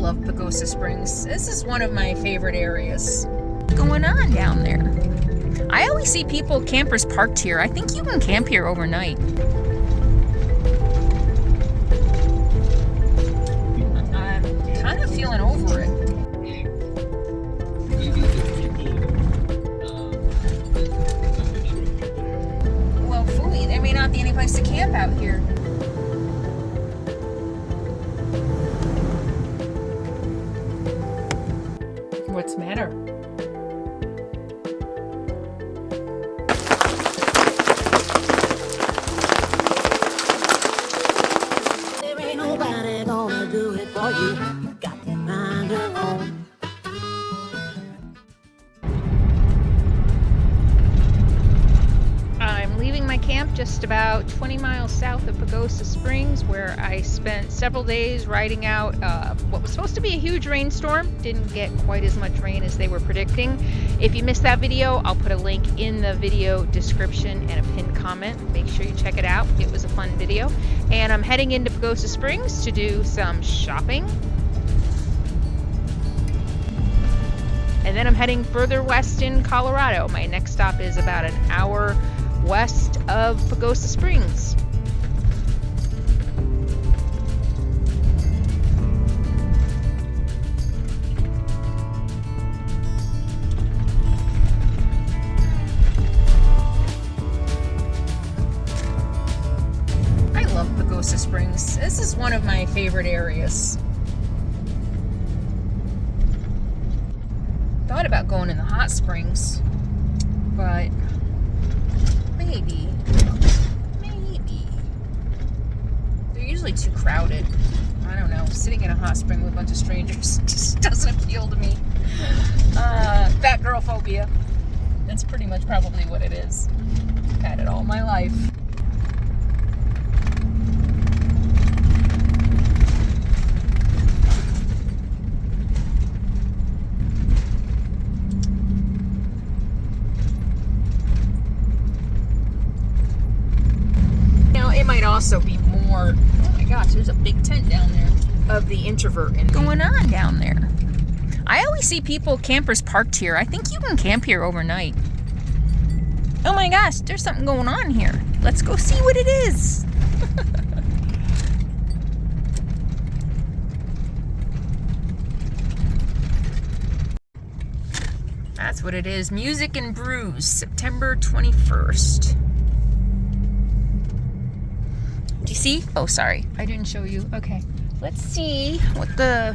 love Pagosa Springs. This is one of my favorite areas. What's going on down there? I always see campers parked here. I think you can camp here overnight. I'm kind of feeling over it. Well, phooey, there may not be any place to camp out here. What's the matter? There ain't nobody gonna do it for you. Got to find your own. I'm leaving my camp just about 20 miles south of Pagosa Springs, where I spent several days riding out what was supposed to be a huge rainstorm. Didn't get quite as much rain as they were predicting. If you missed that video, I'll put a link in the video description and a pinned comment. Make sure you check it out. It was a fun video. And I'm heading into Pagosa Springs to do some shopping. And then I'm heading further west in Colorado. My next stop is about an hour west of Pagosa Springs. I love Pagosa Springs. This is one of my favorite areas. Thought about going in the hot springs, but maybe. They're usually too crowded. I don't know. Sitting in a hot spring with a bunch of strangers just doesn't appeal to me. Fat girl phobia. That's pretty much probably what it is. I've had it all my life. It might also be more, oh my gosh, there's a big tent down there, of the introvert and going on down there. I always see campers parked here. I think you can camp here overnight. Oh my gosh, there's something going on here. Let's go see what it is. That's what it is. Music and Brews, September 21st. Do you see? Oh, sorry. I didn't show you. Okay. Let's see what the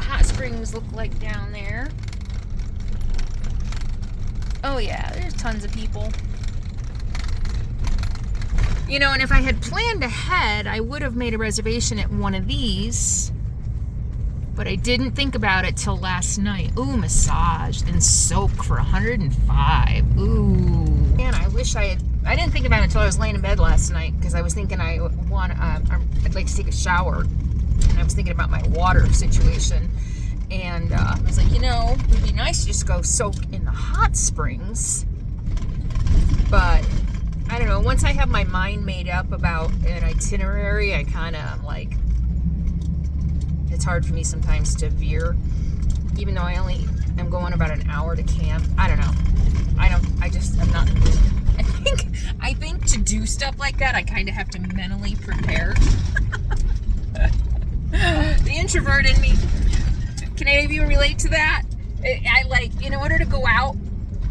hot springs look like down there. Oh, yeah. There's tons of people. You know, and if I had planned ahead, I would have made a reservation at one of these. But I didn't think about it till last night. Ooh, massage and soak for $105. Ooh. Man, I wish I didn't think about it until I was laying in bed last night, because I was thinking I'd like to take a shower, and I was thinking about my water situation, and I was like, it'd be nice to just go soak in the hot springs, but I don't know, once I have my mind made up about an itinerary, I kind of am like, it's hard for me sometimes to veer, even though I only am going about an hour to camp. I don't know. I'm not. I think to do stuff like that, I kind of have to mentally prepare. The introvert in me. Can any of you relate to that? I like, in order to go out,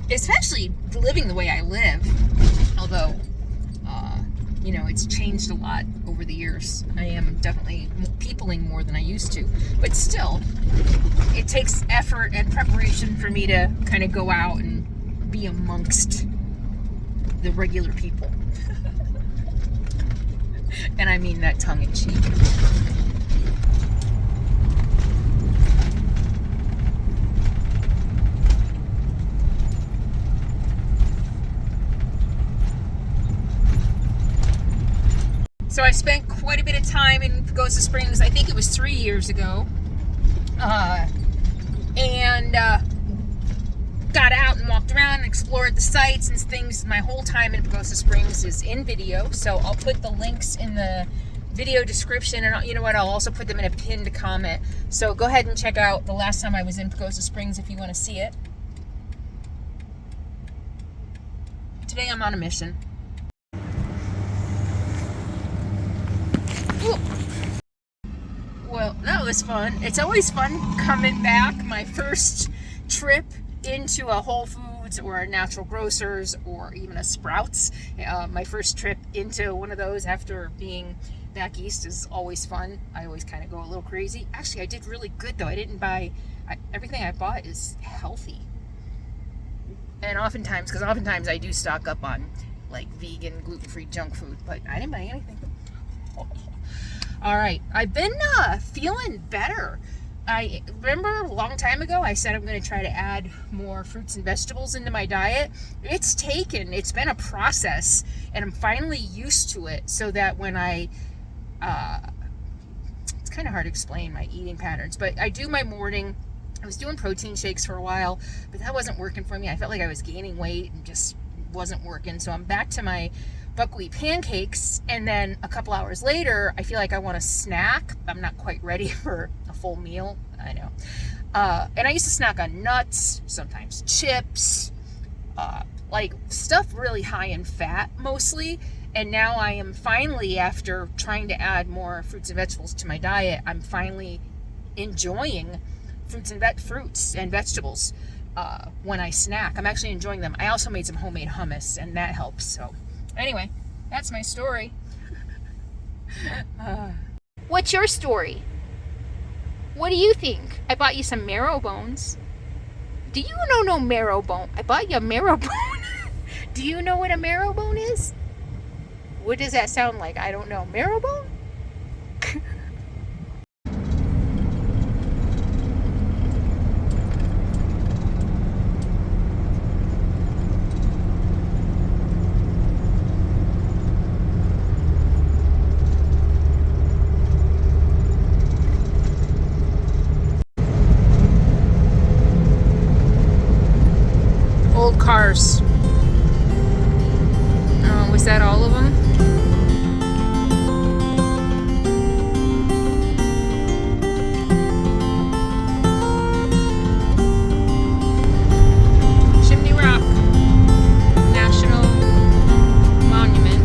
especially living the way I live, although, it's changed a lot over the years. I am definitely peopling more than I used to, but still, it takes effort and preparation for me to kind of go out and be amongst the regular people. And I mean that tongue in cheek. So I spent quite a bit of time in Pagosa Springs. I think it was 3 years ago. And got out and walked around and explored the sites and things. My whole time in Pagosa Springs is in video, so I'll put the links in the video description, and you know what, I'll also put them in a pinned comment. So go ahead and check out the last time I was in Pagosa Springs if you want to see it. Today I'm on a mission. Ooh. Well, that was fun. It's always fun coming back. My first trip into a Whole Foods or a Natural Grocers or even a Sprouts. My first trip into one of those after being back east is always fun. I always kind of go a little crazy. Actually, I did really good though. I didn't buy, everything I bought is healthy. And oftentimes I do stock up on like vegan, gluten-free junk food, but I didn't buy anything. All right, I've been feeling better. I remember a long time ago I said I'm going to try to add more fruits and vegetables into my diet. It's been a process, and I'm finally used to it, so that when it's kind of hard to explain my eating patterns, but I do my morning. I was doing protein shakes for a while, but that wasn't working for me. I felt like I was gaining weight and just wasn't working. So I'm back to my buckwheat pancakes, and then a couple hours later, I feel like I want a snack. I'm not quite ready for a full meal. I know. And I used to snack on nuts, sometimes chips, like stuff really high in fat mostly. And now I am finally, after trying to add more fruits and vegetables to my diet, I'm finally enjoying fruits and vegetables when I snack. I'm actually enjoying them. I also made some homemade hummus, and that helps. So anyway, that's my story. What's your story? What do you think? I bought you some marrow bones. Do you know no marrow bone? I bought you a marrow bone. Do you know what a marrow bone is? What does that sound like? I don't know. Marrow bone? Old cars. Was that all of them? Chimney Rock National Monument.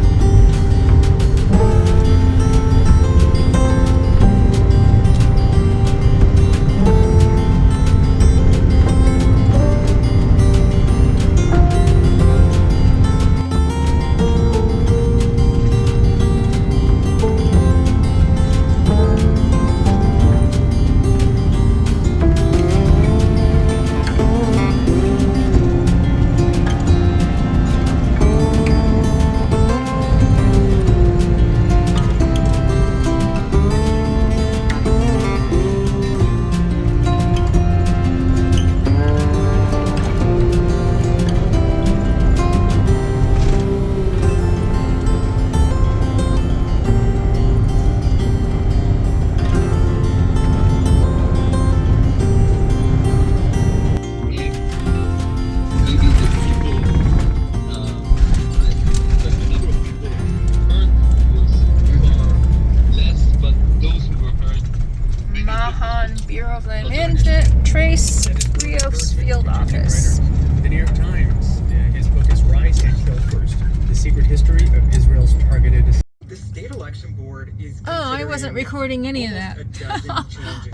Recording any of that.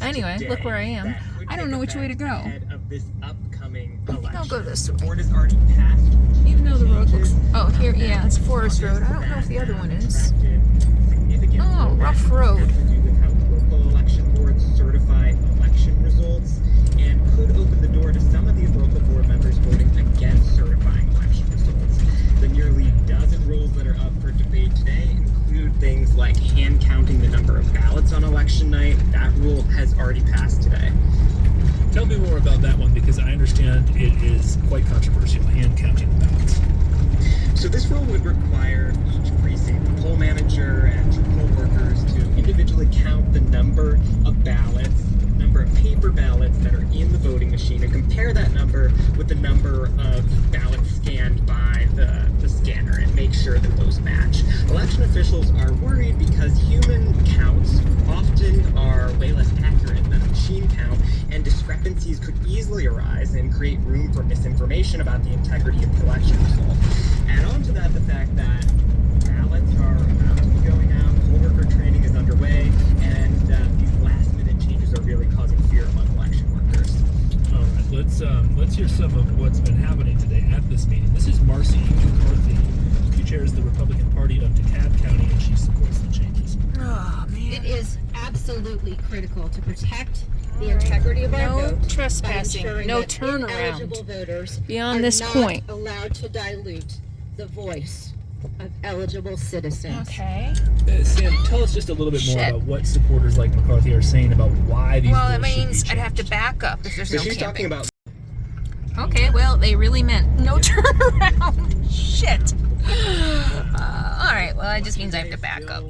Anyway, look where I am. I don't know which way to go. I think I'll go this way. Even though the road looks... Oh, here, yeah, it's Forest Road. I don't know if the other one is. Oh, rough road. Local election boards certify election results and could open the door to some of these local board members voting against certifying election results. The nearly dozen rules that are up for debate today include things like hand counting the number of ballots on election night. That rule has already passed today. Tell me more about that one, because I understand it is quite controversial, hand counting the ballots. So this rule would require each precinct poll manager and poll workers to individually count the number of ballots, number of paper ballots that are in the voting machine, and compare that number with the number of ballots scanned by the scanner, and make sure that those match. Election officials are worried because human counts often are way less accurate than a machine count, and discrepancies could easily arise and create room for misinformation about the integrity of the election result. Add on to that the fact that ballots are about to be going out, poll worker training is underway, and these last-minute changes are really causing fear among election workers. All right, let's hear some of what's been happening today at this meeting. This is Marcy McCarthy. She chairs the Republican Party of DeKalb County, and she supports the changes. Oh, man. It is absolutely critical to protect the integrity of our No vote trespassing, by ensuring no that turnaround. ineligible voters Beyond are this not point. allowed to dilute the voice of eligible citizens. Okay. Sam, tell us just a little bit more Shit. about what supporters like McCarthy are saying about why these Well, rules it should be means I'd have to changed. back up if there's So no she's talking camping. about Okay, well, they really meant no turnaround. Shit. All right, well, that just means I have to back up.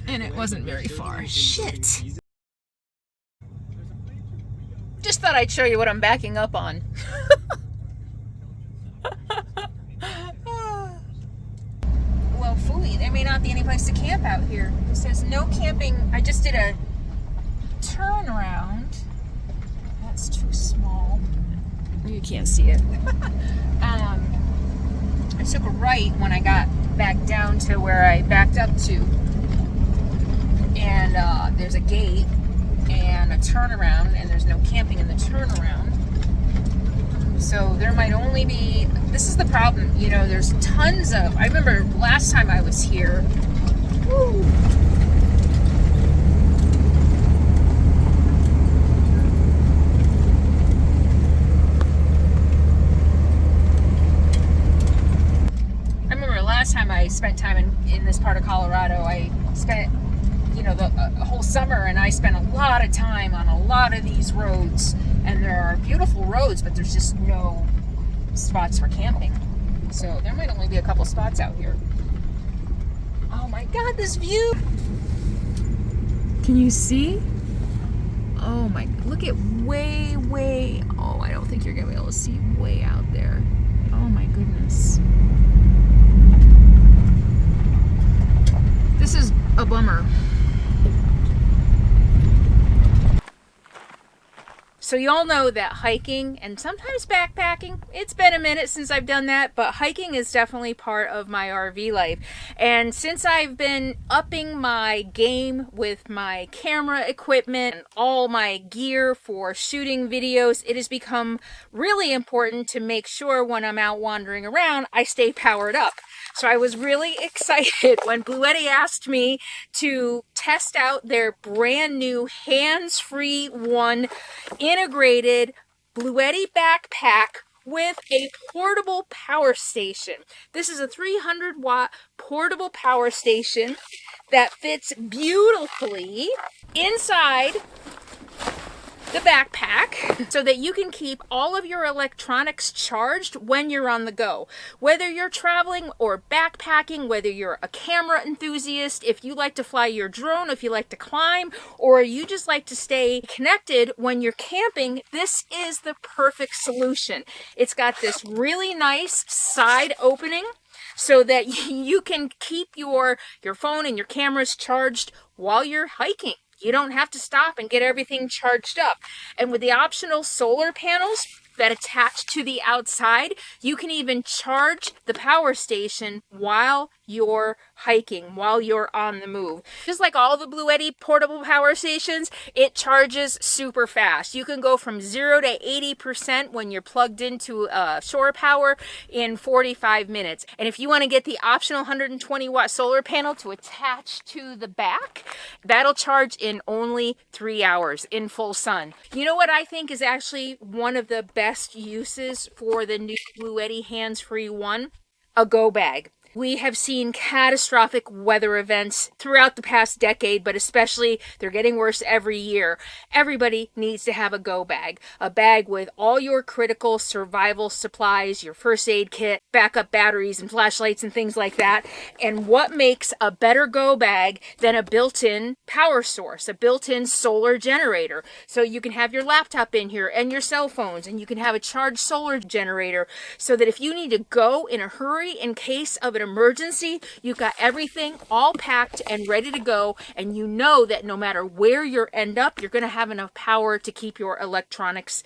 And it wasn't very far. Shit. Just thought I'd show you what I'm backing up on. Well, Fooey, there may not be any place to camp out here. It says no camping. I just did a turnaround. That's too small. You can't see it. I took a right when I got back down to where I backed up to. And there's a gate and a turnaround, and there's no camping in the turnaround. So there might only be, this is the problem, you know, there's tons of, I remember last time I was here, woo, I remember last time I spent time in this part of Colorado, I spent, you know, the whole summer, and I spent a lot of time on a lot of these roads, and there are beautiful roads, but there's just no spots for camping. So there might only be a couple spots out here. Oh my God, this view! Can you see? Oh my, look at way, oh, I don't think you're gonna be able to see way out there. Oh my goodness. This is a bummer. So you all know that hiking and sometimes backpacking, it's been a minute since I've done that, but hiking is definitely part of my RV life. And since I've been upping my game with my camera equipment and all my gear for shooting videos, it has become really important to make sure when I'm out wandering around, I stay powered up. So I was really excited when Bluetti asked me to test out their brand new hands-free one integrated Bluetti backpack with a portable power station. This is a 300-watt portable power station that fits beautifully inside the backpack so that you can keep all of your electronics charged when you're on the go. Whether you're traveling or backpacking, whether you're a camera enthusiast, if you like to fly your drone, if you like to climb, or you just like to stay connected when you're camping, this is the perfect solution. It's got this really nice side opening so that you can keep your phone and your cameras charged while you're hiking. You don't have to stop and get everything charged up. And with the optional solar panels that attach to the outside, you can even charge the power station while you're hiking, while you're on the move. Just like all the Bluetti portable power stations, it charges super fast. You can go from 0 to 80% when you're plugged into shore power in 45 minutes. And if you want to get the optional 120-watt solar panel to attach to the back, that'll charge in only 3 hours in full sun. You know what I think is actually one of the best uses for the new Bluetti hands-free one? A go bag. We have seen catastrophic weather events throughout the past decade, but especially they're getting worse every year. Everybody needs to have a go bag. A bag with all your critical survival supplies, your first aid kit, backup batteries and flashlights and things like that. And what makes a better go bag than a built-in power source, a built-in solar generator? So you can have your laptop in here and your cell phones, and you can have a charged solar generator so that if you need to go in a hurry in case of an emergency, you've got everything all packed and ready to go, and you know that no matter where you end up, you're going to have enough power to keep your electronics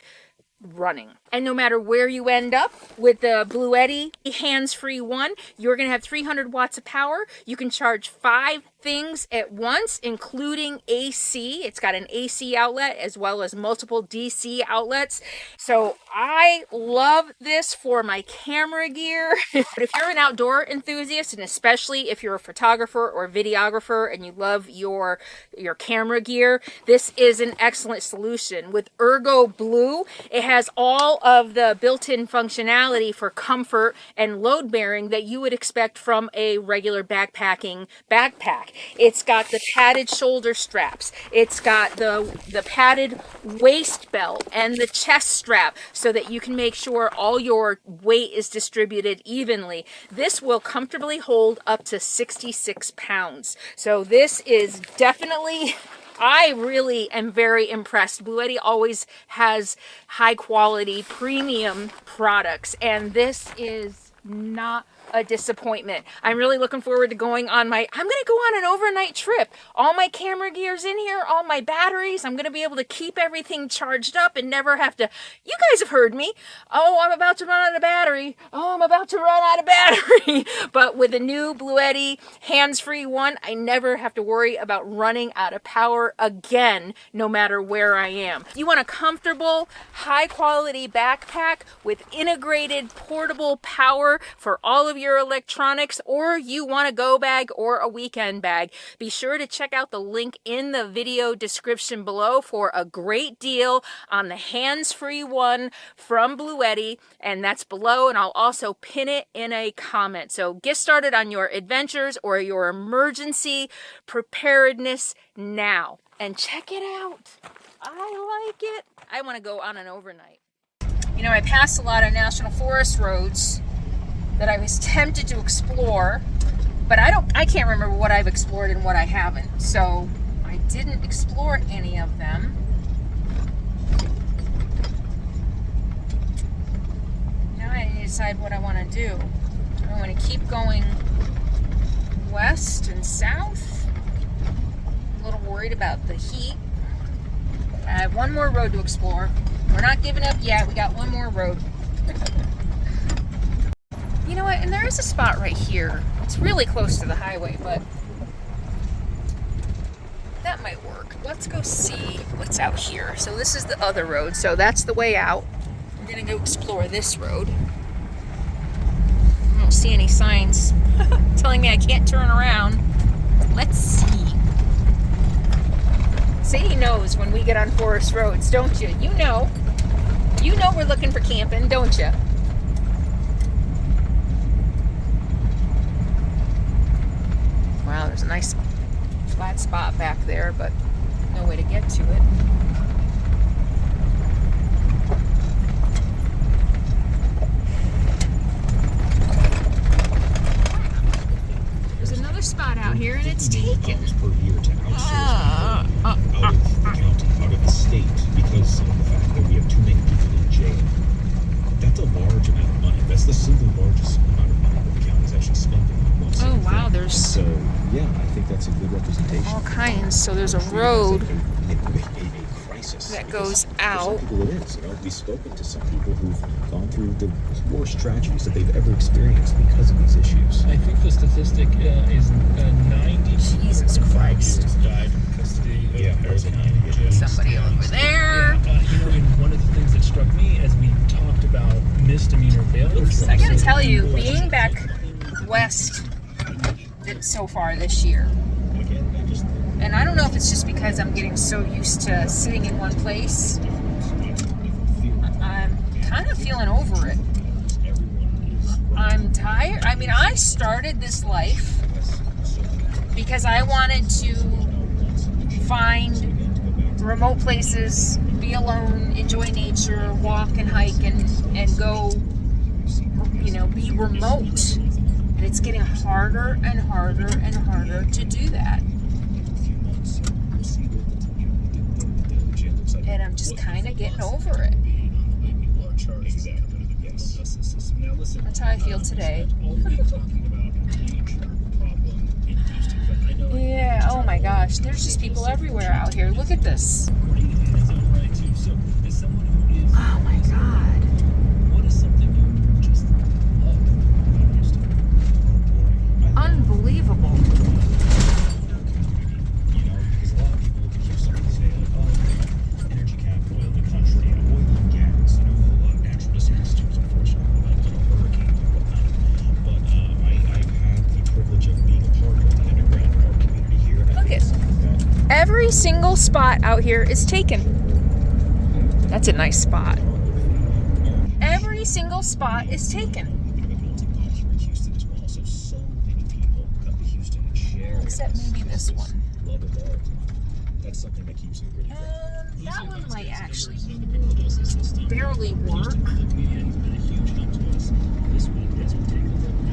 running. And no matter where you end up with the Bluetti hands-free one, you're going to have 300 watts of power. You can charge 5 things at once, including AC. It's got an AC outlet as well as multiple DC outlets. So I love this for my camera gear. But if you're an outdoor enthusiast, and especially if you're a photographer or videographer and you love your camera gear, this is an excellent solution. With Ergo Blue, it has all of the built-in functionality for comfort and load bearing that you would expect from a regular backpacking backpack. It's got the padded shoulder straps. It's got the padded waist belt and the chest strap so that you can make sure all your weight is distributed evenly. This will comfortably hold up to 66 pounds. So this is definitely... I really am very impressed. Bluetti always has high quality premium products, and this is not a disappointment. I'm really looking forward to going on I'm going to go on an overnight trip. All my camera gear's in here, all my batteries. I'm going to be able to keep everything charged up and never have to, you guys have heard me. Oh, I'm about to run out of battery. Oh, I'm about to run out of battery. But with the new Bluetti hands-free one, I never have to worry about running out of power again, no matter where I am. You want a comfortable, high-quality backpack with integrated portable power for all of your electronics, or you want a go bag or a weekend bag, be sure to check out the link in the video description below for a great deal on the hands-free one from Bluetti, and that's below, and I'll also pin it in a comment. So get started on your adventures or your emergency preparedness now, and check it out. I like it. I want to go on an overnight. You know, I passed a lot of national forest roads that I was tempted to explore, but I can't remember what I've explored and what I haven't. So I didn't explore any of them. Now I need to decide what I want to do. I want to keep going west and south. I'm a little worried about the heat. I have one more road to explore. We're not giving up yet. We got one more road. You know what, and there is a spot right here. It's really close to the highway, but that might work. Let's go see what's out here. So this is the other road, so that's the way out. We're gonna go explore this road. I don't see any signs telling me I can't turn around. Let's see. Sadie knows when we get on forest roads, don't you? You know we're looking for camping, don't you? Wow, there's a nice flat spot back there, but no way to get to it. There's another spot out here, and it's taken. Per year to outsource out of the county, out of the state, because of the fact that we have too many people in jail. That's a large amount of money. That's the single largest amount of money that the county is actually spending on one single Oh, wow, thing. there's So, yeah, I think that's a good representation. all kinds. So there's a road A crisis. that Because goes out. For some people it is. We've spoken to some people who've gone through the worst tragedies that they've ever experienced because of these issues. I think the statistic is 90 Jesus Christ. died in custody of Yeah, Harris there's a County 90. Jail. Somebody over there. And one of the things that struck me as we talked about misdemeanor bail reform. I gotta tell you, being back west so far this year, and I don't know if it's just because I'm getting so used to sitting in one place, I'm kind of feeling over it. I'm tired. I mean, I started this life because I wanted to find remote places, be alone, enjoy nature, walk and hike and go, be remote. And it's getting harder and harder and harder to do that. And I'm just kind of getting over it. That's how I feel today. major problem in Houston, but I know. Yeah, oh my gosh, there's just people everywhere out here. Look at this. According to his own right too. So, as someone who is, Oh my God. what is something you just love about Houston? Oh boy. Unbelievable. You know, because a lot of people look at Houston and say, like, oh, the energy capital of the country, oil and gas, you know, natural disasters, unfortunately, like, you know, hurricanes and whatnot. But I've had the privilege of being a part of the underground art community here. And I Look think at- it's something that Every single spot out here is taken. That's a nice spot. Every single spot is taken. bit of a melting pot here in Houston as well. So many people come to Houston and share. Except maybe this one. Love of art. That's something that keeps me really fit. That one might actually barely work.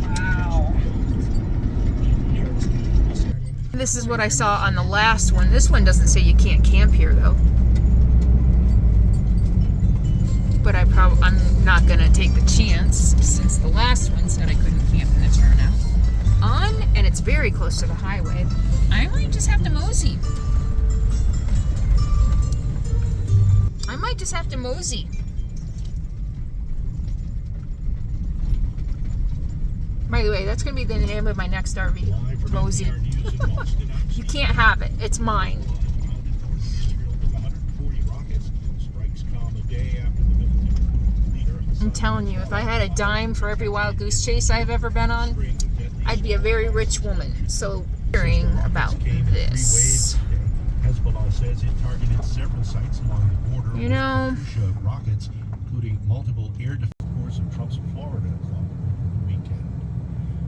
Wow. This is what I saw on the last one. This one doesn't say you can't camp here though. But I'm not gonna take the chance since the last one said I couldn't camp in the turnout. And it's very close to the highway. I might just have to mosey. By the way, that's going to be the name of my next RV. Mosey. You can't have it. It's mine. I'm telling you, if I had a dime for every wild goose chase I've ever been on, I'd be a very rich woman. So, hearing about this. Hezbollah says it targeted several sites along the border. You know, with rockets, including multiple air defense course of Trump's Florida over the weekend.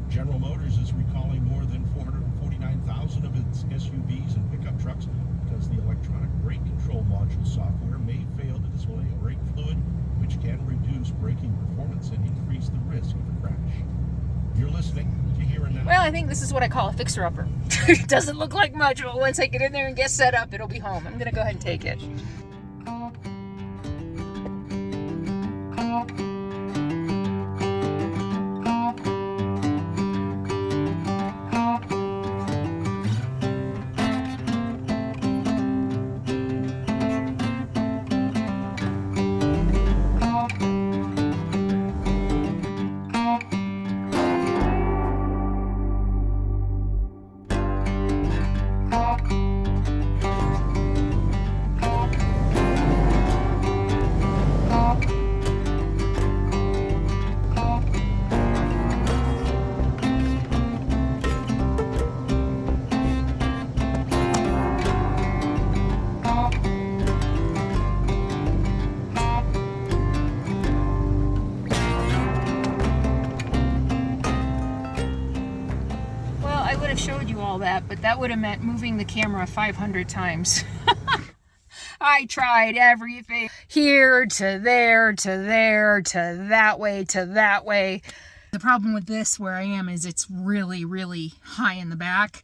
General Motors is recalling more than 449,000 of its SUVs and pickup trucks because the electronic brake control module software may fail to display brake fluid, which can reduce braking performance and increase the risk of a crash. You're listening to Here and Now. well, I think this is what I call a fixer-upper. It doesn't look like much, but once I get in there and get set up, it'll be home. I'm going to go ahead and take it. Showed you all that, but that would have meant moving the camera 500 times. I tried everything. Here to there to there to that way to that way. The problem with this where I am is it's really, really high in the back.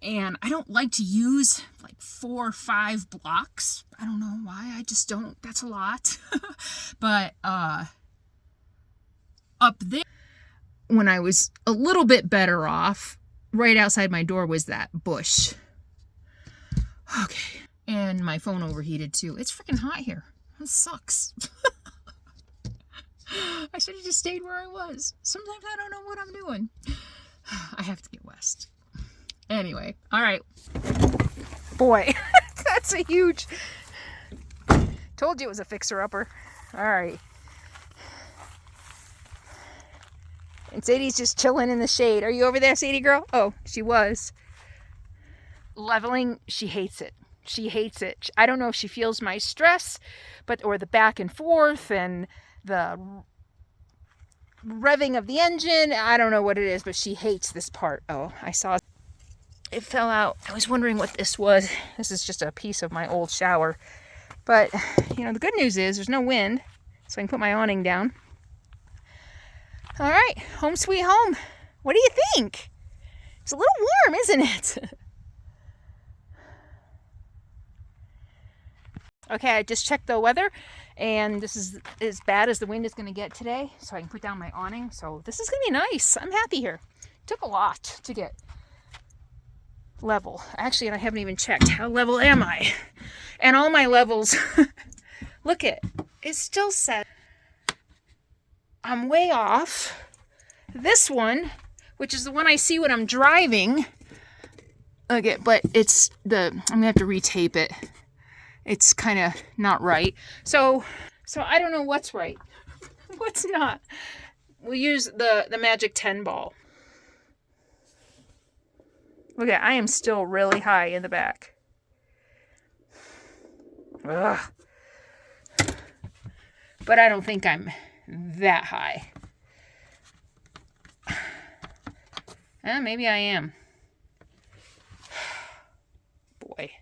And I don't like to use like 4 or 5 blocks. I don't know why. I just don't. That's a lot. But up there, when I was a little bit better off, right outside my door was that bush. Okay. And my phone overheated too. It's freaking hot here. That sucks. I should have just stayed where I was. Sometimes I don't know what I'm doing. I have to get west. Anyway. All right. Boy, that's a huge... Told you it was a fixer-upper. All right. And Sadie's just chilling in the shade. Are you over there, Sadie girl? Oh, she was. Leveling, she hates it. She hates it. I don't know if she feels my stress, or the back and forth and the revving of the engine. I don't know what it is, but she hates this part. Oh, I saw it fell out. I was wondering what this was. This is just a piece of my old shower. But, you know, the good news is there's no wind, so I can put my awning down. All right, home sweet home. What do you think? It's a little warm, isn't it? Okay, I just checked the weather, and this is as bad as the wind is going to get today, so I can put down my awning. So this is going to be nice. I'm happy here. Took a lot to get level. Actually, I haven't even checked. How level am I? And all my levels, look at, it still says I'm way off. This one, which is the one I see when I'm driving, okay, but it's I'm gonna have to retape it. It's kind of not right. So I don't know what's right, what's not. We'll use the Magic 10 ball. Okay, I am still really high in the back. Ugh. But I don't think I'm that high. Maybe I am. Boy.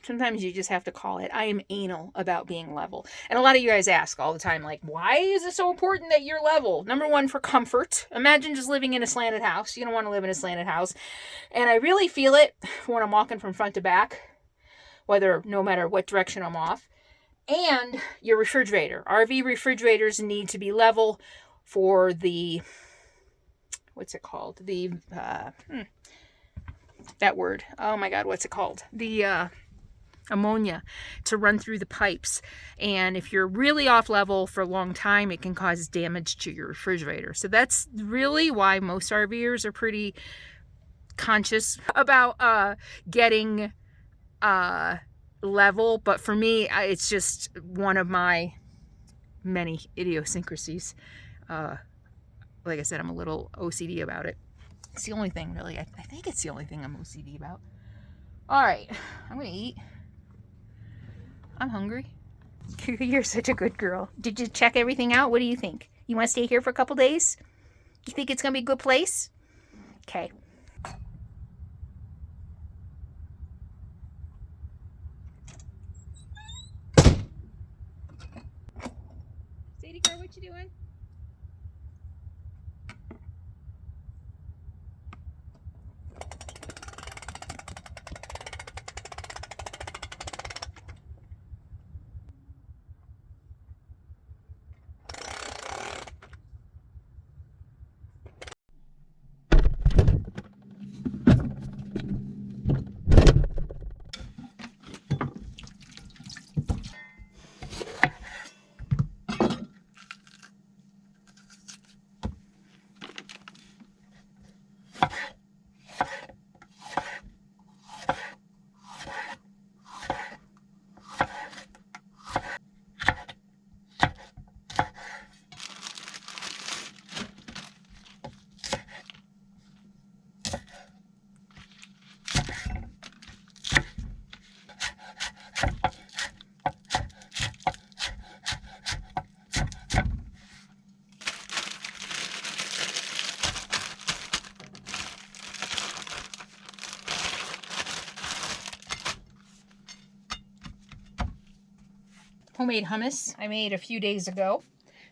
Sometimes you just have to call it. I am anal about being level. And a lot of you guys ask all the time, like, why is it so important that you're level? Number one, for comfort. Imagine just living in a slanted house. You don't want to live in a slanted house. And I really feel it when I'm walking from front to back, no matter what direction I'm off. And your refrigerator. RV refrigerators need to be level for the, what's it called? That word. Oh my God, what's it called? The ammonia to run through the pipes. And if you're really off level for a long time, it can cause damage to your refrigerator. So that's really why most RVers are pretty conscious about getting level. But for me, it's just one of my many idiosyncrasies. Like I said, I'm a little OCD about it. It's the only thing, really. I think it's the only thing I'm OCD about. All right, I'm gonna eat. I'm hungry. You're such a good girl. Did you check everything out? What do you think? You want to stay here for a couple days? You think it's gonna be a good place? Okay. Sadie girl, what you doing? Homemade hummus I made a few days ago.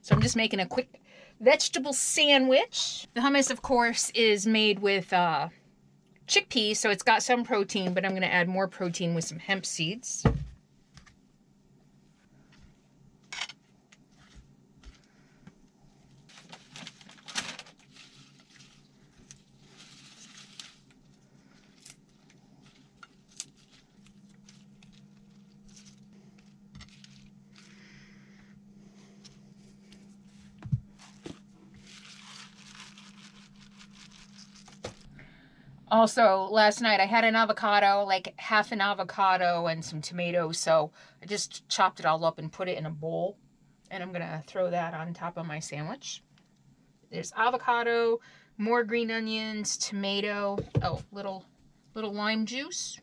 So I'm just making a quick vegetable sandwich. The hummus, of course, is made with chickpeas, so it's got some protein, but I'm going to add more protein with some hemp seeds. Also, last night I had an avocado, like half an avocado and some tomatoes, so I just chopped it all up and put it in a bowl. And I'm going to throw that on top of my sandwich. There's avocado, more green onions, tomato, oh, little lime juice.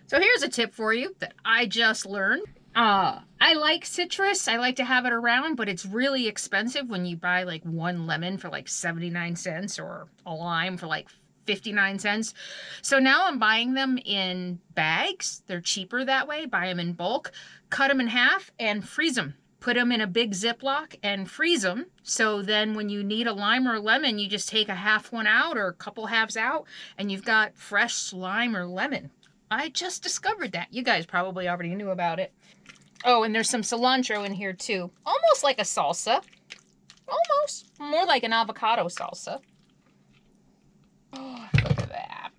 So here's a tip for you that I just learned. I like citrus. I like to have it around, but it's really expensive when you buy like one lemon for like 79 cents or a lime for like 59 cents. So now I'm buying them in bags. They're cheaper that way. Buy them in bulk, cut them in half and freeze them. Put them in a big Ziploc and freeze them. So then when you need a lime or a lemon, you just take a half one out or a couple halves out and you've got fresh lime or lemon. I just discovered that. You guys probably already knew about it. Oh, and there's some cilantro in here too. Almost like a salsa. Almost. More like an avocado salsa. Oh, look at that.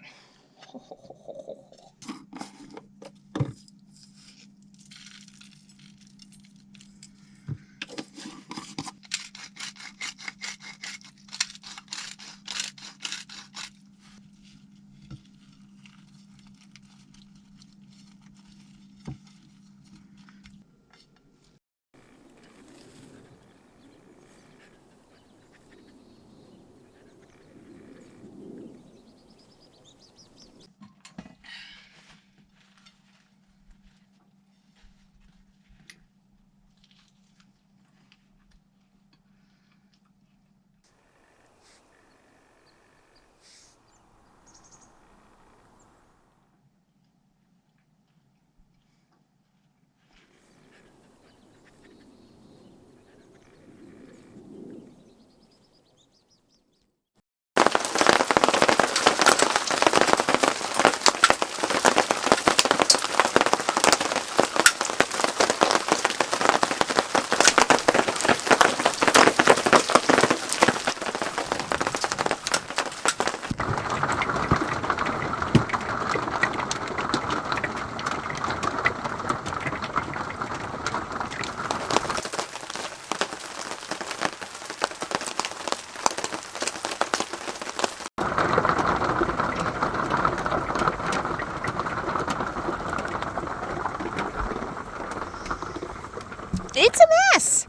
It's a mess.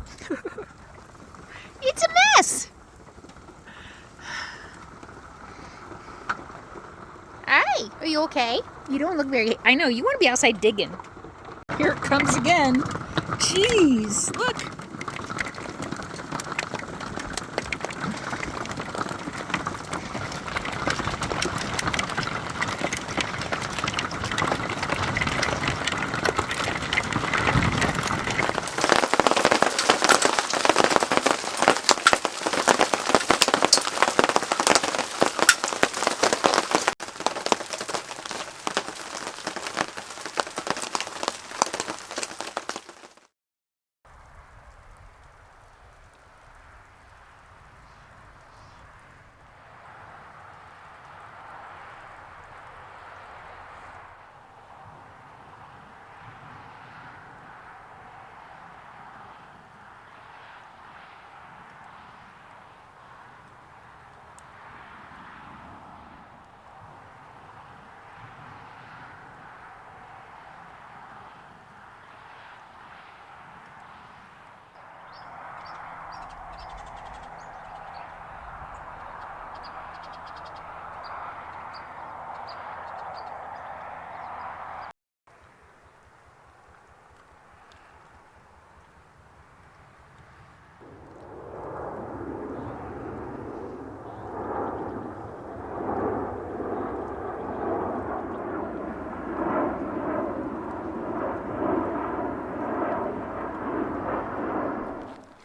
It's a mess. Hi, are you okay? You don't look very... I know, you want to be outside digging. Here it comes again. Jeez, look.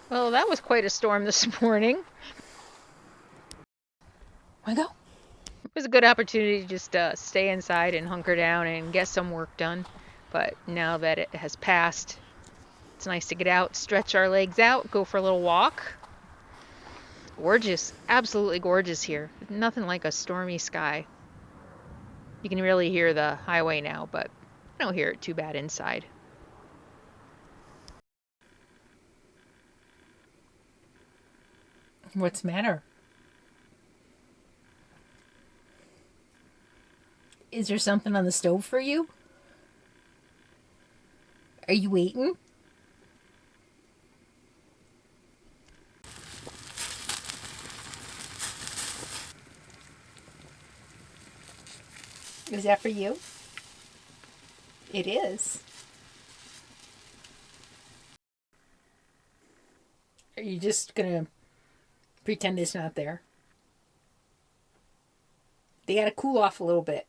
Well, that was quite a storm this morning. Wanna go? It was a good opportunity to just stay inside and hunker down and get some work done. But now that it has passed, it's nice to get out, stretch our legs out, go for a little walk. Gorgeous, absolutely gorgeous here. Nothing like a stormy sky. You can really hear the highway now, but I don't hear it too bad inside. What's the matter? Is there something on the stove for you? Are you waiting? Is that for you? It is. Are you just gonna pretend it's not there? They gotta cool off a little bit.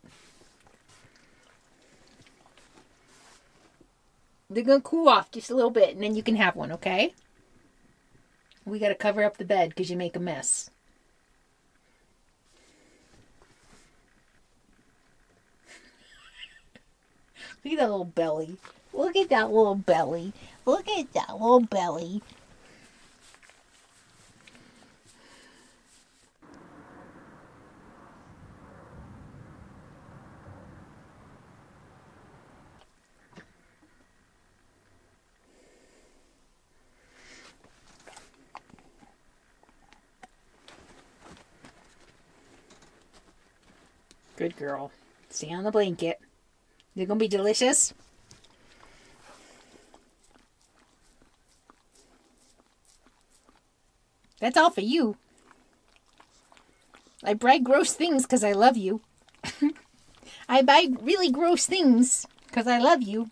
They're gonna cool off just a little bit and then you can have one, okay? We gotta cover up the bed because you make a mess. Look at that little belly. Look at that little belly. Look at that little belly. Good girl. Stay on the blanket. They're gonna be delicious. That's all for you. I buy gross things because I love you. I buy really gross things because I love you.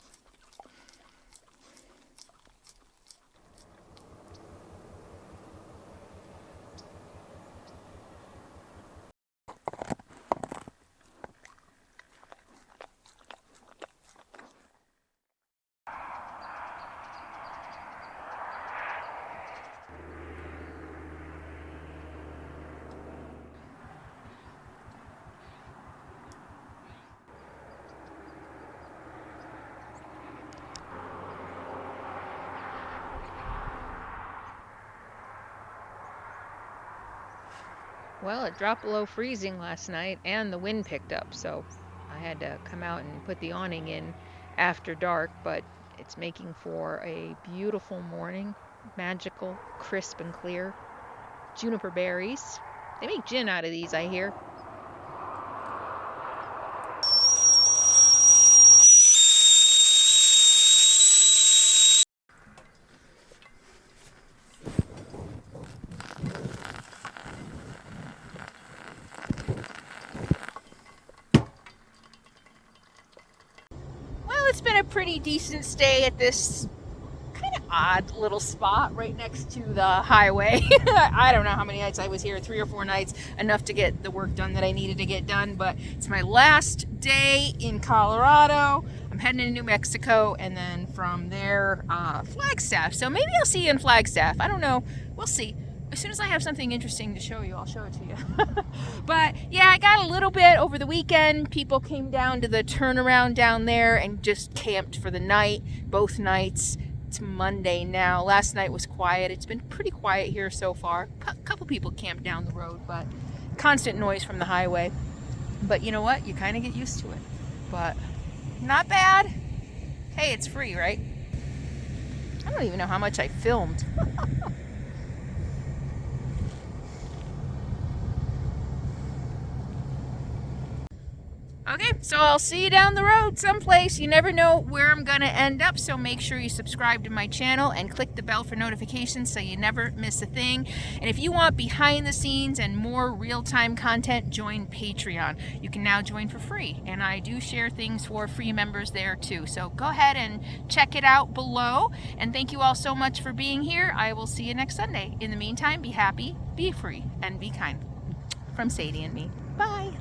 Well, it dropped below freezing last night and the wind picked up, so I had to come out and put the awning in after dark, but it's making for a beautiful morning. Magical, crisp and clear. Juniper berries. They make gin out of these, I hear. It's been a pretty decent stay at this kind of odd little spot right next to the highway. I don't know how many nights I was here, 3 or 4 nights, enough to get the work done that I needed to get done, but it's my last day in Colorado. I'm heading to New Mexico, and then from there, Flagstaff. So maybe I'll see you in Flagstaff. I don't know. We'll see. As soon as I have something interesting to show you, I'll show it to you. But yeah, I got a little bit over the weekend. People came down to the turnaround down there and just camped for the night, both nights. It's Monday now. Last night was quiet. It's been pretty quiet here so far. A couple people camped down the road, but constant noise from the highway. But you know what? You kind of get used to it. But not bad. Hey, it's free, right? I don't even know how much I filmed. Okay, so I'll see you down the road someplace. You never know where I'm going to end up, so make sure you subscribe to my channel and click the bell for notifications so you never miss a thing. And if you want behind the scenes and more real-time content, join Patreon. You can now join for free, and I do share things for free members there too. So go ahead and check it out below, and thank you all so much for being here. I will see you next Sunday. In the meantime, be happy, be free, and be kind. From Sadie and me. Bye.